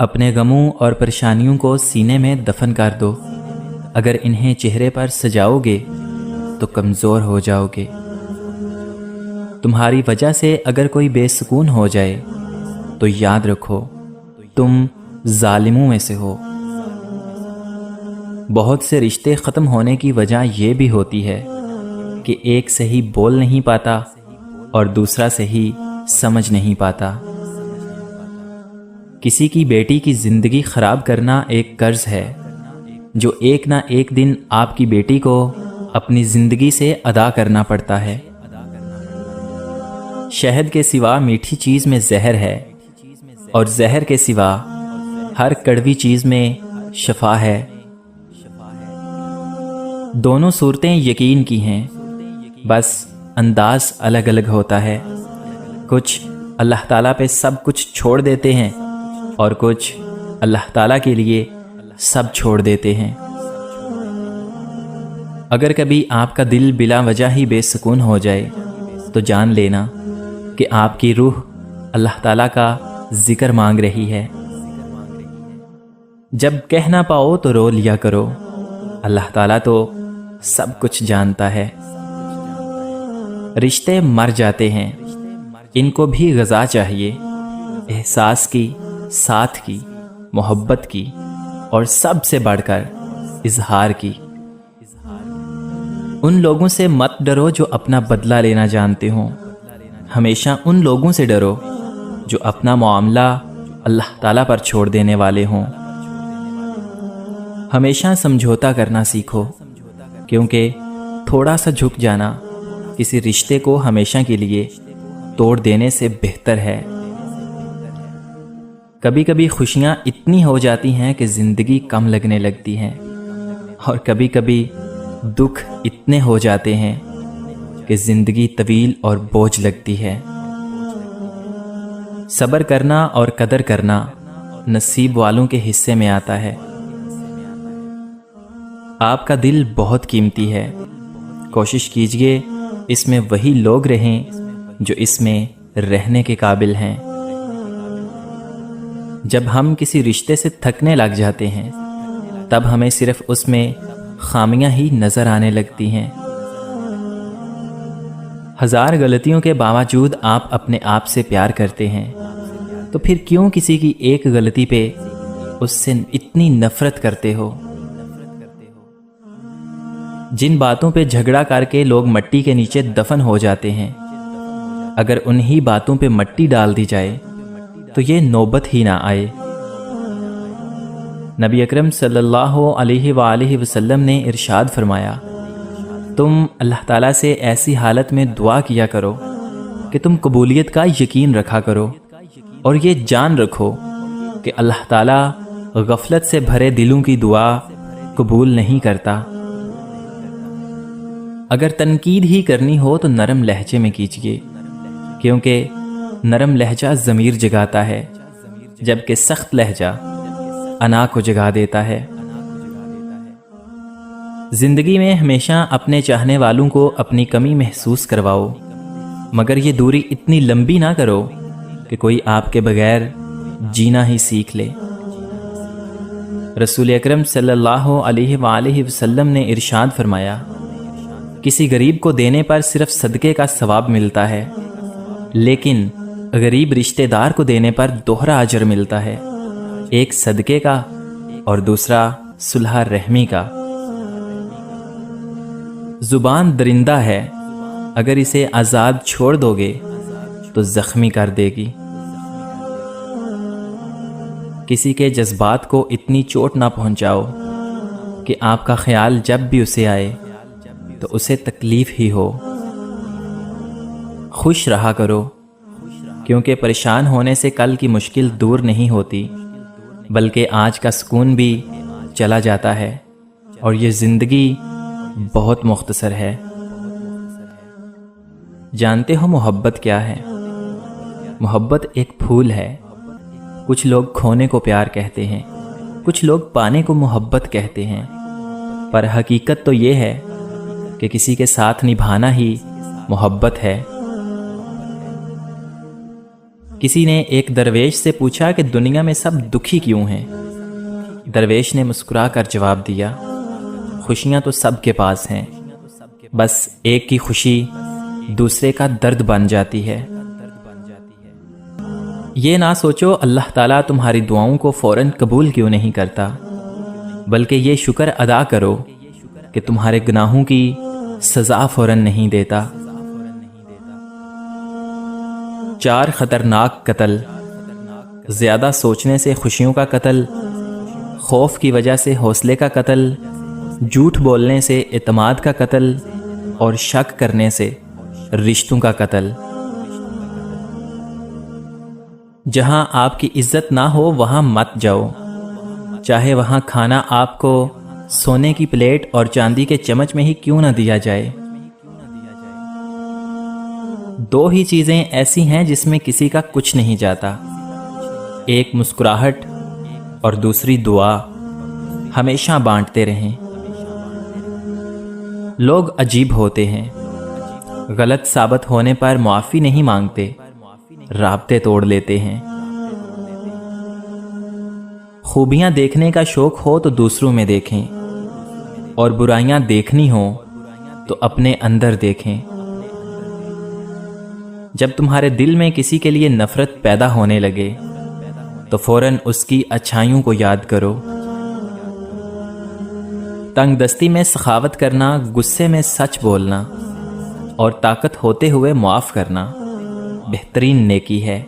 اپنے غموں اور پریشانیوں کو سینے میں دفن کر دو۔ اگر انہیں چہرے پر سجاؤ گے تو کمزور ہو جاؤ گے۔ تمہاری وجہ سے اگر کوئی بے سکون ہو جائے تو یاد رکھو تم ظالموں میں سے ہو۔ بہت سے رشتے ختم ہونے کی وجہ یہ بھی ہوتی ہے کہ ایک صحیح بول نہیں پاتا اور دوسرا صحیح سمجھ نہیں پاتا۔ کسی کی بیٹی کی زندگی خراب کرنا ایک قرض ہے جو ایک نہ ایک دن آپ کی بیٹی کو اپنی زندگی سے ادا کرنا پڑتا ہے۔ شہد کے سوا میٹھی چیز میں زہر ہے اور زہر کے سوا ہر کڑوی چیز میں شفا ہے۔ دونوں صورتیں یقین کی ہیں، بس انداز الگ الگ ہوتا ہے۔ کچھ اللہ تعالیٰ پہ سب کچھ چھوڑ دیتے ہیں اور کچھ اللہ تعالیٰ کے لیے سب چھوڑ دیتے ہیں۔ اگر کبھی آپ کا دل بلا وجہ ہی بے سکون ہو جائے تو جان لینا کہ آپ کی روح اللہ تعالیٰ کا ذکر مانگ رہی ہے۔ جب کہہ نہ پاؤ تو رو لیا کرو، اللہ تعالیٰ تو سب کچھ جانتا ہے۔ رشتے مر جاتے ہیں، ان کو بھی غذا چاہیے، احساس کی، ساتھ کی، محبت کی اور سب سے بڑھ کر اظہار کی۔ ان لوگوں سے مت ڈرو جو اپنا بدلہ لینا جانتے ہوں، ہمیشہ ان لوگوں سے ڈرو جو اپنا معاملہ اللہ تعالیٰ پر چھوڑ دینے والے ہوں۔ ہمیشہ سمجھوتا کرنا سیکھو، کیونکہ تھوڑا سا جھک جانا کسی رشتے کو ہمیشہ کے لیے توڑ دینے سے بہتر ہے۔ کبھی کبھی خوشیاں اتنی ہو جاتی ہیں کہ زندگی کم لگنے لگتی ہے، اور کبھی کبھی دکھ اتنے ہو جاتے ہیں کہ زندگی طویل اور بوجھ لگتی ہے۔ صبر کرنا اور قدر کرنا نصیب والوں کے حصے میں آتا ہے۔ آپ کا دل بہت قیمتی ہے، کوشش کیجئے اس میں وہی لوگ رہیں جو اس میں رہنے کے قابل ہیں۔ جب ہم کسی رشتے سے تھکنے لگ جاتے ہیں تب ہمیں صرف اس میں خامیاں ہی نظر آنے لگتی ہیں۔ ہزار غلطیوں کے باوجود آپ اپنے آپ سے پیار کرتے ہیں، تو پھر کیوں کسی کی ایک غلطی پہ اس سے اتنی نفرت کرتے ہو؟ جن باتوں پہ جھگڑا کر کے لوگ مٹی کے نیچے دفن ہو جاتے ہیں، اگر انہی باتوں پہ مٹی ڈال دی جائے تو یہ نوبت ہی نہ آئے۔ نبی اکرم صلی اللہ علیہ وآلہ وسلم نے ارشاد فرمایا، تم اللہ تعالیٰ سے ایسی حالت میں دعا کیا کرو کہ تم قبولیت کا یقین رکھا کرو، اور یہ جان رکھو کہ اللہ تعالیٰ غفلت سے بھرے دلوں کی دعا قبول نہیں کرتا۔ اگر تنقید ہی کرنی ہو تو نرم لہجے میں کیجیے، کیونکہ نرم لہجہ ضمیر جگاتا ہے، جبکہ سخت لہجہ انا کو جگا دیتا ہے۔ زندگی میں ہمیشہ اپنے چاہنے والوں کو اپنی کمی محسوس کرواؤ، مگر یہ دوری اتنی لمبی نہ کرو کہ کوئی آپ کے بغیر جینا ہی سیکھ لے۔ رسول اکرم صلی اللہ علیہ وآلہ وسلم نے ارشاد فرمایا، کسی غریب کو دینے پر صرف صدقے کا ثواب ملتا ہے، لیکن غریب رشتہ دار کو دینے پر دوہرا اجر ملتا ہے، ایک صدقے کا اور دوسرا صلح رحمی کا۔ زبان درندہ ہے، اگر اسے آزاد چھوڑ دو گے تو زخمی کر دے گی۔ کسی کے جذبات کو اتنی چوٹ نہ پہنچاؤ کہ آپ کا خیال جب بھی اسے آئے تو اسے تکلیف ہی ہو۔ خوش رہا کرو، کیونکہ پریشان ہونے سے کل کی مشکل دور نہیں ہوتی، بلکہ آج کا سکون بھی چلا جاتا ہے، اور یہ زندگی بہت مختصر ہے۔ جانتے ہو محبت کیا ہے؟ محبت ایک پھول ہے۔ کچھ لوگ کھونے کو پیار کہتے ہیں، کچھ لوگ پانے کو محبت کہتے ہیں، پر حقیقت تو یہ ہے کہ کسی کے ساتھ نبھانا ہی محبت ہے۔ کسی نے ایک درویش سے پوچھا کہ دنیا میں سب دکھی کیوں ہیں؟ درویش نے مسکرا کر جواب دیا، خوشیاں تو سب کے پاس ہیں، بس ایک کی خوشی دوسرے کا درد بن جاتی ہے۔ یہ نہ سوچو اللہ تعالیٰ تمہاری دعاؤں کو فوراً قبول کیوں نہیں کرتا، بلکہ یہ شکر ادا کرو کہ تمہارے گناہوں کی سزا فوراً نہیں دیتا۔ 4 خطرناک قتل: زیادہ سوچنے سے خوشیوں کا قتل، خوف کی وجہ سے حوصلے کا قتل، جھوٹ بولنے سے اعتماد کا قتل، اور شک کرنے سے رشتوں کا قتل۔ جہاں آپ کی عزت نہ ہو وہاں مت جاؤ، چاہے وہاں کھانا آپ کو سونے کی پلیٹ اور چاندی کے چمچ میں ہی کیوں نہ دیا جائے۔ 2 ہی چیزیں ایسی ہیں جس میں کسی کا کچھ نہیں جاتا، ایک مسکراہٹ اور دوسری دعا۔ ہمیشہ بانٹتے رہیں۔ لوگ عجیب ہوتے ہیں، غلط ثابت ہونے پر معافی نہیں مانگتے، رابطے توڑ لیتے ہیں۔ خوبیاں دیکھنے کا شوق ہو تو دوسروں میں دیکھیں، اور برائیاں دیکھنی ہوں تو اپنے اندر دیکھیں۔ جب تمہارے دل میں کسی کے لیے نفرت پیدا ہونے لگے تو فوراً اس کی اچھائیوں کو یاد کرو۔ تنگ دستی میں سخاوت کرنا، غصے میں سچ بولنا، اور طاقت ہوتے ہوئے معاف کرنا بہترین نیکی ہے۔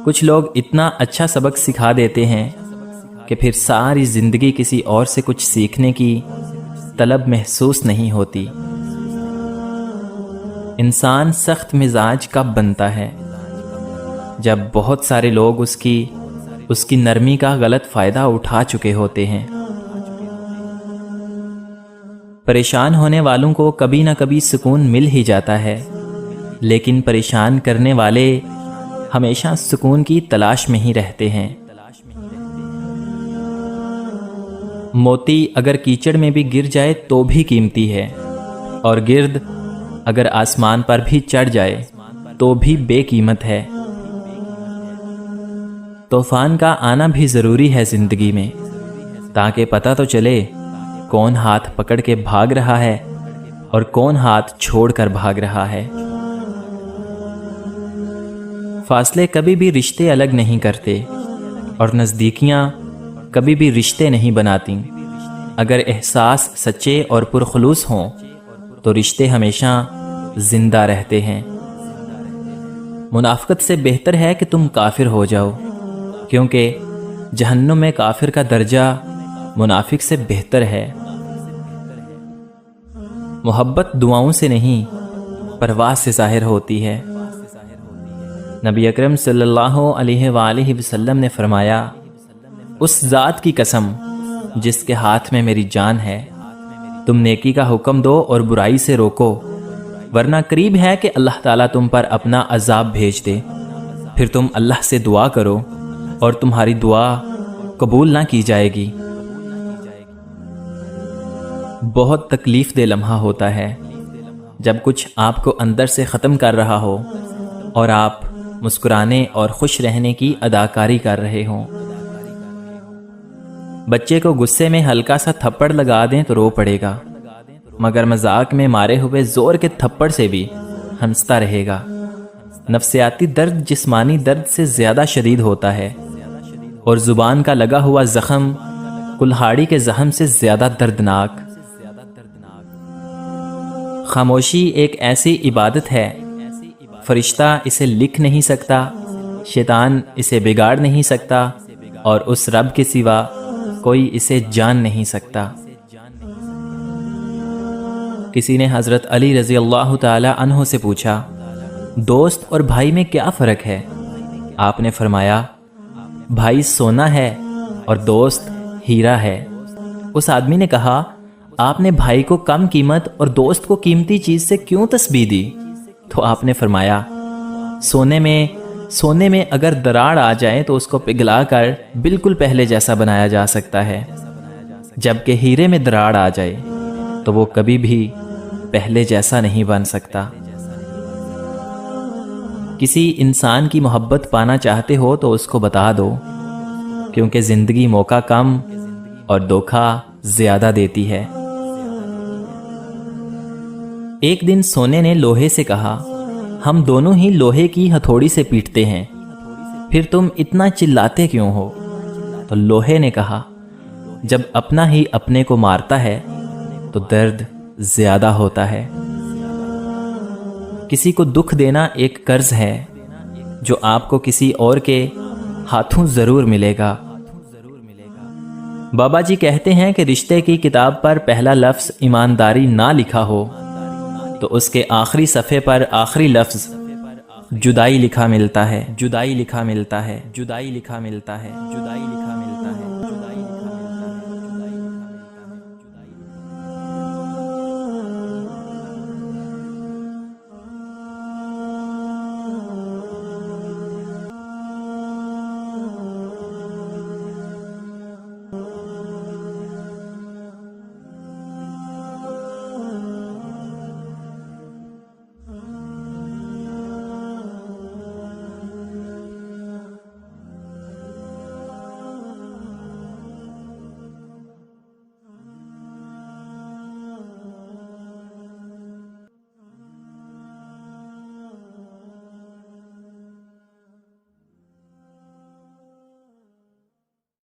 کچھ لوگ اتنا اچھا سبق سکھا دیتے ہیں کہ پھر ساری زندگی کسی اور سے کچھ سیکھنے کی طلب محسوس نہیں ہوتی۔ انسان سخت مزاج کب بنتا ہے؟ جب بہت سارے لوگ اس کی نرمی کا غلط فائدہ اٹھا چکے ہوتے ہیں۔ پریشان ہونے والوں کو کبھی نہ کبھی سکون مل ہی جاتا ہے، لیکن پریشان کرنے والے ہمیشہ سکون کی تلاش میں ہی رہتے ہیں۔ موتی اگر کیچڑ میں بھی گر جائے تو بھی قیمتی ہے، اور گرد اگر آسمان پر بھی چڑھ جائے تو بھی بے قیمت ہے۔ طوفان کا آنا بھی ضروری ہے زندگی میں، تاکہ پتہ تو چلے کون ہاتھ پکڑ کے بھاگ رہا ہے اور کون ہاتھ چھوڑ کر بھاگ رہا ہے۔ فاصلے کبھی بھی رشتے الگ نہیں کرتے، اور نزدیکیاں کبھی بھی رشتے نہیں بناتی۔ اگر احساس سچے اور پرخلوص ہوں تو رشتے ہمیشہ زندہ رہتے ہیں۔ منافقت سے بہتر ہے کہ تم کافر ہو جاؤ، کیونکہ جہنم میں کافر کا درجہ منافق سے بہتر ہے۔ محبت دعاؤں سے نہیں، پرواز سے ظاہر ہوتی ہے۔ نبی اکرم صلی اللہ علیہ وآلہ وسلم نے فرمایا، اس ذات کی قسم جس کے ہاتھ میں میری جان ہے، تم نیکی کا حکم دو اور برائی سے روکو، ورنہ قریب ہے کہ اللہ تعالیٰ تم پر اپنا عذاب بھیج دے۔ پھر تم اللہ سے دعا کرو اور تمہاری دعا قبول نہ کی جائے گی۔ بہت تکلیف دہ لمحہ ہوتا ہے جب کچھ آپ کو اندر سے ختم کر رہا ہو اور آپ مسکرانے اور خوش رہنے کی اداکاری کر رہے ہوں۔ بچے کو غصے میں ہلکا سا تھپڑ لگا دیں تو رو پڑے گا، مگر مذاق میں مارے ہوئے زور کے تھپڑ سے بھی ہنستا رہے گا۔ نفسیاتی درد جسمانی درد سے زیادہ شدید ہوتا ہے، اور زبان کا لگا ہوا زخم کلہاڑی کے زخم سے زیادہ دردناک۔ خاموشی ایک ایسی عبادت ہے، فرشتہ اسے لکھ نہیں سکتا، شیطان اسے بگاڑ نہیں سکتا، اور اس رب کے سوا کوئی اسے جان نہیں سکتا۔ کسی نے حضرت علی رضی اللہ تعالی عنہ سے پوچھا، دوست اور بھائی میں کیا فرق ہے؟ آپ نے فرمایا، بھائی سونا ہے اور دوست ہیرا ہے۔ اس آدمی نے کہا، آپ نے بھائی کو کم قیمت اور دوست کو قیمتی چیز سے کیوں تسبیح دی؟ تو آپ نے فرمایا، سونے میں اگر دراڑ آ جائے تو اس کو پگھلا کر بالکل پہلے جیسا بنایا جا سکتا ہے، جبکہ ہیرے میں دراڑ آ جائے تو وہ کبھی بھی پہلے جیسا نہیں بن سکتا۔ کسی انسان کی محبت پانا چاہتے ہو تو اس کو بتا دو، کیونکہ زندگی موقع کم اور دھوکہ زیادہ دیتی ہے۔ ایک دن سونے نے لوہے سے کہا، ہم دونوں ہی لوہے کی ہتھوڑی سے پیٹتے ہیں، پھر تم اتنا چلاتے کیوں ہو؟ تو لوہے نے کہا، جب اپنا ہی اپنے کو مارتا ہے تو درد زیادہ ہوتا ہے۔ کسی کو دکھ دینا ایک قرض ہے جو آپ کو کسی اور کے ہاتھوں ضرور ملے گا۔ بابا جی کہتے ہیں کہ رشتے کی کتاب پر پہلا لفظ ایمانداری نہ لکھا ہو تو اس کے آخری صفحے پر آخری لفظ جدائی لکھا ملتا ہے، جدائی لکھا ملتا ہے، جدائی لکھا ملتا ہے، جدائی